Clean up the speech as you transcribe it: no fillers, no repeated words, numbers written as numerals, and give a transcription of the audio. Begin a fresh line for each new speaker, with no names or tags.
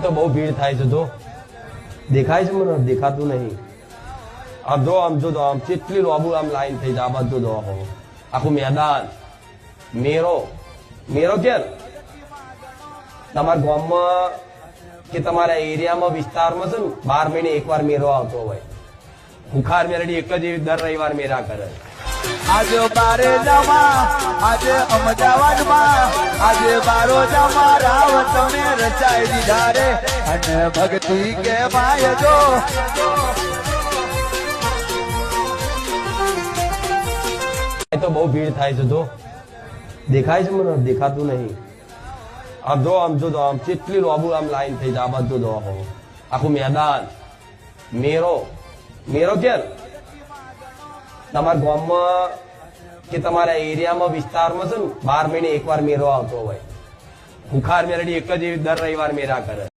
તો બહુ ભીડ થાય છે. જો દેખાય છે મને? દેખાતું નહીં. આમ જો આમ જો આમ કેટલી લોબુ આમ લાઈન થઈ જાય. આ બધું દો આખું મેદાન મેરો મેરો ક્યાં તમારા ગામમાં કે તમારા એરિયામાં વિસ્તારમાં છે ને 12 મહિને એકવાર મેરો આવતો હોય. બુખાર મેરડી એક જ દર રવિવાર મેરા કરે.
આજે બારે જમા આજે અમદાવાદમાં આજે બારો જમા રાવ તમે રચાઈ દીધા રે અને ભક્તિ કે માય જો
તો બહુ ભીડ થાય છે. જો દેખાય છે મને? દેખાતું નહીં. આમ જો આમ જો આમ કેટલી લોબુ આમ લાઈન થઈ જાય. આ બધું દો આખું મેદાન મેરો મેરો ક્યાં તમારા ગામમાં કે તમારા એરિયામાં વિસ્તારમાં છે ને 12 મહિને એકવાર મેરો આવતો હોય. બુખાર મેરડી એક જ દર રવિવાર મેરા કરે.